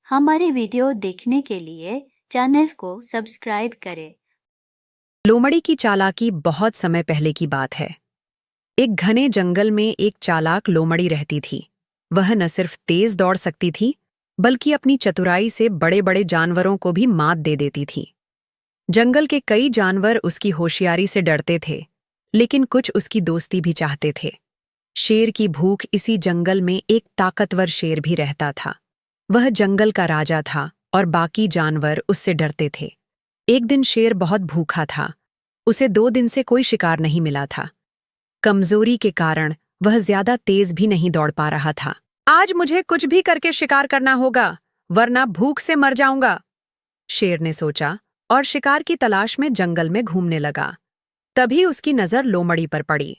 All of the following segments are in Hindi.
हमारे वीडियो देखने के लिए चैनल को सब्सक्राइब करें। लोमड़ी की चालाकी बहुत समय पहले की बात है। एक घने जंगल में एक चालाक लोमड़ी रहती थी। वह न सिर्फ तेज दौड़ सकती थी, बल्कि अपनी चतुराई से बड़े बड़े जानवरों को भी मात दे देती थी। जंगल के कई जानवर उसकी होशियारी से डरते थे, लेकिन कुछ उसकी दोस्ती भी चाहते थे। शेर की भूख इसी जंगल में एक ताकतवर शेर भी रहता था। वह जंगल का राजा था और बाकी जानवर उससे डरते थे। एक दिन शेर बहुत भूखा था। उसे 2 दिन से कोई शिकार नहीं मिला था। कमजोरी के कारण वह ज्यादा तेज भी नहीं दौड़ पा रहा था। आज मुझे कुछ भी करके शिकार करना होगा, वरना भूख से मर जाऊंगा, शेर ने सोचा और शिकार की तलाश में जंगल में घूमने लगा। तभी उसकी नजर लोमड़ी पर पड़ी।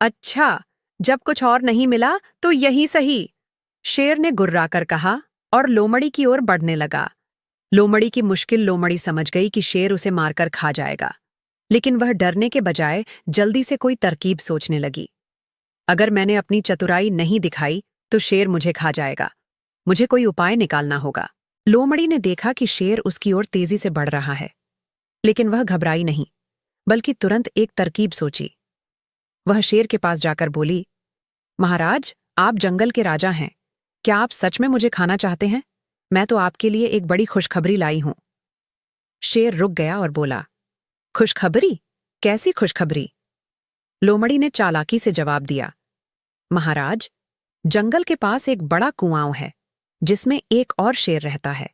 अच्छा, जब कुछ और नहीं मिला तो यही सही, शेर ने गुर्राकर कहा और लोमड़ी की ओर बढ़ने लगा। लोमड़ी की मुश्किल लोमड़ी समझ गई कि शेर उसे मारकर खा जाएगा, लेकिन वह डरने के बजाय जल्दी से कोई तरकीब सोचने लगी। अगर मैंने अपनी चतुराई नहीं दिखाई तो शेर मुझे खा जाएगा। मुझे कोई उपाय निकालना होगा। लोमड़ी ने देखा कि शेर उसकी ओर तेजी से बढ़ रहा है, लेकिन वह घबराई नहीं, बल्कि तुरंत एक तरकीब सोची। वह शेर के पास जाकर बोली, महाराज, आप जंगल के राजा हैं। क्या आप सच में मुझे खाना चाहते हैं? मैं तो आपके लिए एक बड़ी खुशखबरी लाई हूं। शेर रुक गया और बोला, खुशखबरी? कैसी खुशखबरी? लोमड़ी ने चालाकी से जवाब दिया, महाराज, जंगल के पास एक बड़ा कुआं है, जिसमें एक और शेर रहता है।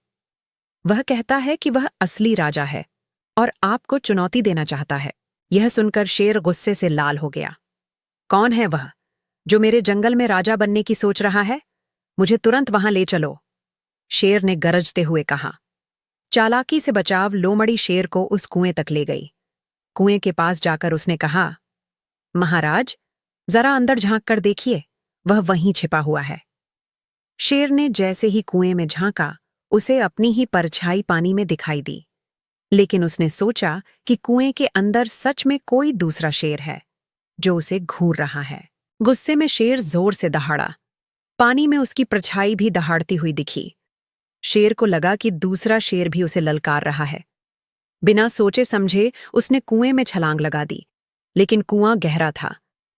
वह कहता है कि वह असली राजा है और आपको चुनौती देना चाहता है। यह सुनकर शेर गुस्से से लाल हो गया। कौन है वह जो मेरे जंगल में राजा बनने की सोच रहा है? मुझे तुरंत वहां ले चलो, शेर ने गरजते हुए कहा। चालाकी से बचाव लोमड़ी शेर को उस कुएं तक ले गई। कुएं के पास जाकर उसने कहा, महाराज, जरा अंदर झांक कर देखिए, वह वहीं छिपा हुआ है। शेर ने जैसे ही कुएं में झांका, उसे अपनी ही परछाई पानी में दिखाई दी। लेकिन उसने सोचा कि कुएं के अंदर सच में कोई दूसरा शेर है, जो उसे घूर रहा है। गुस्से में शेर जोर से दहाड़ा। पानी में उसकी परछाई भी दहाड़ती हुई दिखी। शेर को लगा कि दूसरा शेर भी उसे ललकार रहा है। बिना सोचे समझे उसने कुएं में छलांग लगा दी, लेकिन कुआं गहरा था।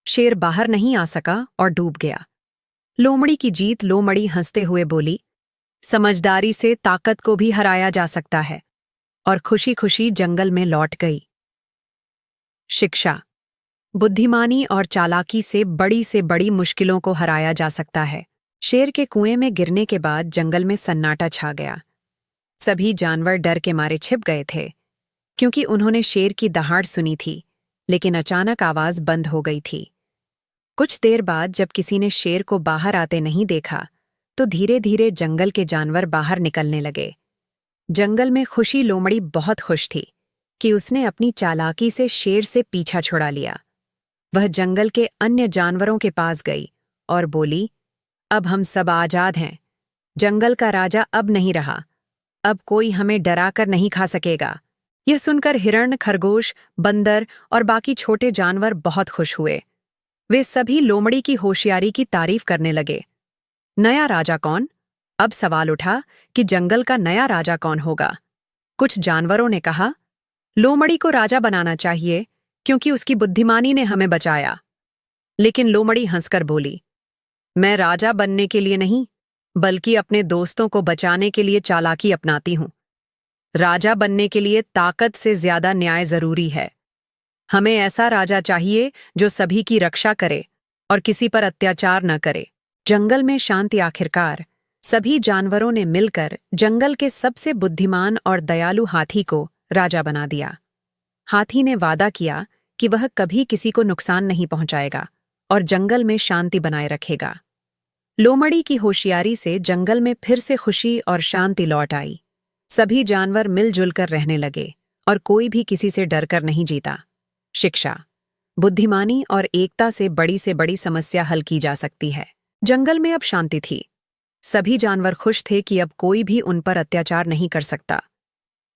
शेर बाहर नहीं आ सका और डूब गया। लोमड़ी की जीत। लोमड़ी हंसते हुए बोली, समझदारी से ताकत को भी हराया जा सकता है, और खुशी खुशी जंगल में लौट गई। शिक्षा। बुद्धिमानी और चालाकी से बड़ी मुश्किलों को हराया जा सकता है। शेर के कुएं में गिरने के बाद जंगल में सन्नाटा छा गया। सभी जानवर डर के मारे छिप गए थे, क्योंकि उन्होंने शेर की दहाड़ सुनी थी, लेकिन अचानक आवाज बंद हो गई थी। कुछ देर बाद जब किसी ने शेर को बाहर आते नहीं देखा, तो धीरे धीरे जंगल के जानवर बाहर निकलने लगे। जंगल में खुशी लोमड़ी बहुत खुश थी कि उसने अपनी चालाकी से शेर से पीछा छुड़ा लिया। वह जंगल के अन्य जानवरों के पास गई और बोली, अब हम सब आजाद हैं। जंगल का राजा अब नहीं रहा। अब कोई हमें डराकर नहीं खा सकेगा। यह सुनकर हिरण, खरगोश, बंदर और बाकी छोटे जानवर बहुत खुश हुए। वे सभी लोमड़ी की होशियारी की तारीफ करने लगे। नया राजा कौन? अब सवाल उठा कि जंगल का नया राजा कौन होगा। कुछ जानवरों ने कहा, लोमड़ी को राजा बनाना चाहिए, क्योंकि उसकी बुद्धिमानी ने हमें बचाया। लेकिन लोमड़ी हंसकर बोली, मैं राजा बनने के लिए नहीं, बल्कि अपने दोस्तों को बचाने के लिए चालाकी अपनाती हूं। राजा बनने के लिए ताकत से ज्यादा न्याय जरूरी है। हमें ऐसा राजा चाहिए जो सभी की रक्षा करे और किसी पर अत्याचार न करे। जंगल में शांति। आखिरकार सभी जानवरों ने मिलकर जंगल के सबसे बुद्धिमान और दयालु हाथी को राजा बना दिया। हाथी ने वादा किया कि वह कभी किसी को नुकसान नहीं पहुंचाएगा और जंगल में शांति बनाए रखेगा। लोमड़ी की होशियारी से जंगल में फिर से खुशी और शांति लौट आई। सभी जानवर मिलजुल कर रहने लगे और कोई भी किसी से डरकर नहीं जीता। शिक्षा। बुद्धिमानी और एकता से बड़ी समस्या हल की जा सकती है। जंगल में अब शांति थी। सभी जानवर खुश थे कि अब कोई भी उन पर अत्याचार नहीं कर सकता।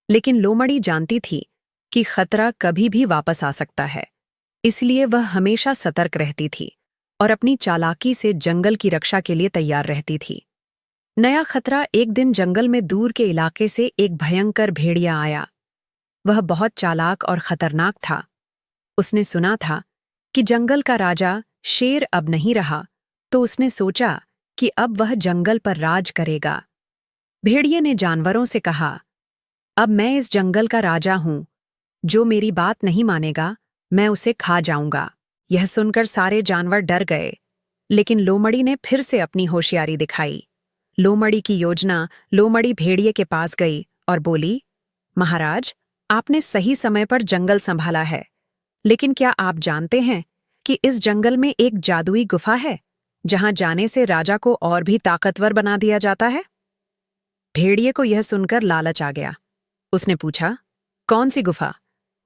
लेकिन लोमड़ी जानती थी कि खतरा कभी भी वापस आ सकता है, इसलिए वह हमेशा सतर्क रहती थी और अपनी चालाकी से जंगल की रक्षा के लिए तैयार रहती थी। नया खतरा एक दिन जंगल में दूर के इलाके से एक भयंकर भेड़िया आया। वह बहुत चालाक और खतरनाक था। उसने सुना था कि जंगल का राजा शेर अब नहीं रहा, तो उसने सोचा कि अब वह जंगल पर राज करेगा। भेड़िए ने जानवरों से कहा, अब मैं इस जंगल का राजा हूं। जो मेरी बात नहीं मानेगा, मैं उसे खा जाऊंगा। यह सुनकर सारे जानवर डर गए, लेकिन लोमड़ी ने फिर से अपनी होशियारी दिखाई। लोमड़ी की योजना लोमड़ी भेड़िए के पास गई और बोली, महाराज, आपने सही समय पर जंगल संभाला है, लेकिन क्या आप जानते हैं कि इस जंगल में एक जादुई गुफा है जहां जाने से राजा को और भी ताकतवर बना दिया जाता है? भेड़िए को यह सुनकर लालच आ गया। उसने पूछा, कौन सी गुफा?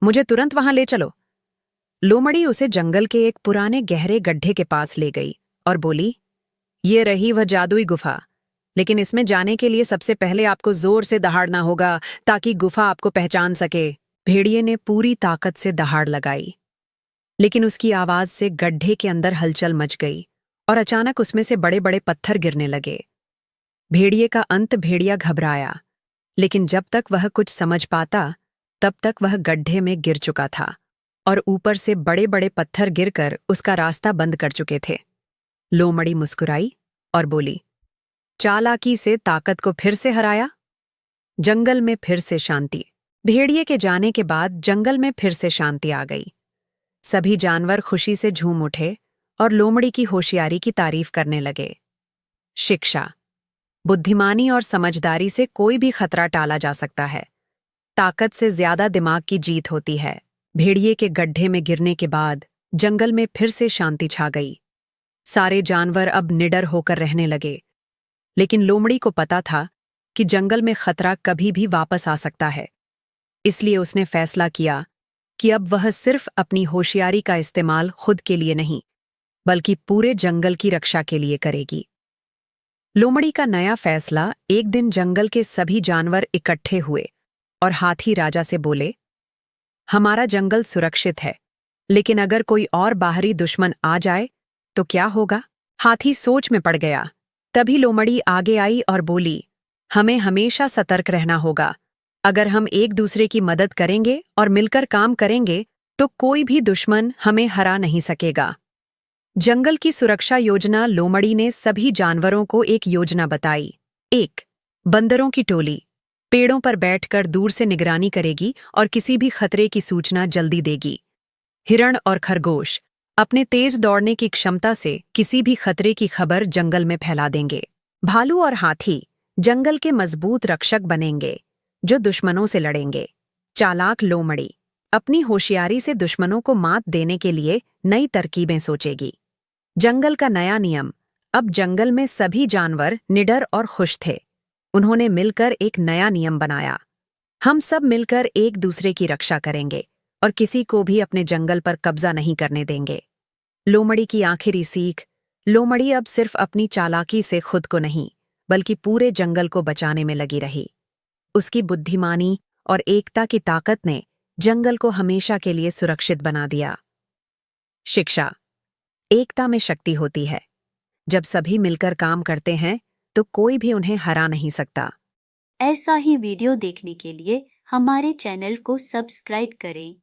मुझे तुरंत वहां ले चलो। लोमड़ी उसे जंगल के एक पुराने गहरे गड्ढे के पास ले गई और बोली, ये रही वह जादुई गुफा, लेकिन इसमें जाने के लिए सबसे पहले आपको जोर से दहाड़ना होगा ताकि गुफा आपको पहचान सके। भेड़िए ने पूरी ताकत से दहाड़ लगाई, लेकिन उसकी आवाज से गड्ढे के अंदर हलचल मच गई और अचानक उसमें से बड़े बड़े पत्थर गिरने लगे। भेड़िए का अंत भेड़िया घबराया, लेकिन जब तक वह कुछ समझ पाता तब तक वह गड्ढे में गिर चुका था और ऊपर से बड़े बड़े पत्थर गिरकर उसका रास्ता बंद कर चुके थे। लोमड़ी मुस्कुराई और बोली, चालाकी से ताकत को फिर से हराया। जंगल में फिर से शांति। भेड़िए के जाने के बाद जंगल में फिर से शांति आ गई। सभी जानवर खुशी से झूम उठे और लोमड़ी की होशियारी की तारीफ करने लगे। शिक्षा। बुद्धिमानी और समझदारी से कोई भी खतरा टाला जा सकता है। ताकत से ज्यादा दिमाग की जीत होती है। भेड़िए के गड्ढे में गिरने के बाद जंगल में फिर से शांति छा गई। सारे जानवर अब निडर होकर रहने लगे, लेकिन लोमड़ी को पता था कि जंगल में खतरा कभी भी वापस आ सकता है। इसलिए उसने फैसला किया कि अब वह सिर्फ अपनी होशियारी का इस्तेमाल खुद के लिए नहीं, बल्कि पूरे जंगल की रक्षा के लिए करेगी। लोमड़ी का नया फैसला एक दिन जंगल के सभी जानवर इकट्ठे हुए और हाथी राजा से बोले, हमारा जंगल सुरक्षित है, लेकिन अगर कोई और बाहरी दुश्मन आ जाए तो क्या होगा? हाथी सोच में पड़ गया। तभी लोमड़ी आगे आई और बोली, हमें हमेशा सतर्क रहना होगा। अगर हम एक दूसरे की मदद करेंगे और मिलकर काम करेंगे तो कोई भी दुश्मन हमें हरा नहीं सकेगा। जंगल की सुरक्षा योजना लोमड़ी ने सभी जानवरों को एक योजना बताई। 1. बंदरों की टोली पेड़ों पर बैठकर दूर से निगरानी करेगी और किसी भी खतरे की सूचना जल्दी देगी। हिरण और खरगोश अपने तेज दौड़ने की क्षमता से किसी भी खतरे की खबर जंगल में फैला देंगे। भालू और हाथी जंगल के मजबूत रक्षक बनेंगे जो दुश्मनों से लड़ेंगे। चालाक लोमड़ी अपनी होशियारी से दुश्मनों को मात देने के लिए नई तरकीबें सोचेगी। जंगल का नया नियम। अब जंगल में सभी जानवर निडर और खुश थे। उन्होंने मिलकर एक नया नियम बनाया। हम सब मिलकर एक दूसरे की रक्षा करेंगे और किसी को भी अपने जंगल पर कब्जा नहीं करने देंगे। लोमड़ी की आखिरी सीख। लोमड़ी अब सिर्फ अपनी चालाकी से खुद को नहीं, बल्कि पूरे जंगल को बचाने में लगी रही। उसकी बुद्धिमानी और एकता की ताकत ने जंगल को हमेशा के लिए सुरक्षित बना दिया। शिक्षा। एकता में शक्ति होती है। जब सभी मिलकर काम करते हैं तो कोई भी उन्हें हरा नहीं सकता। ऐसा ही वीडियो देखने के लिए हमारे चैनल को सब्सक्राइब करें।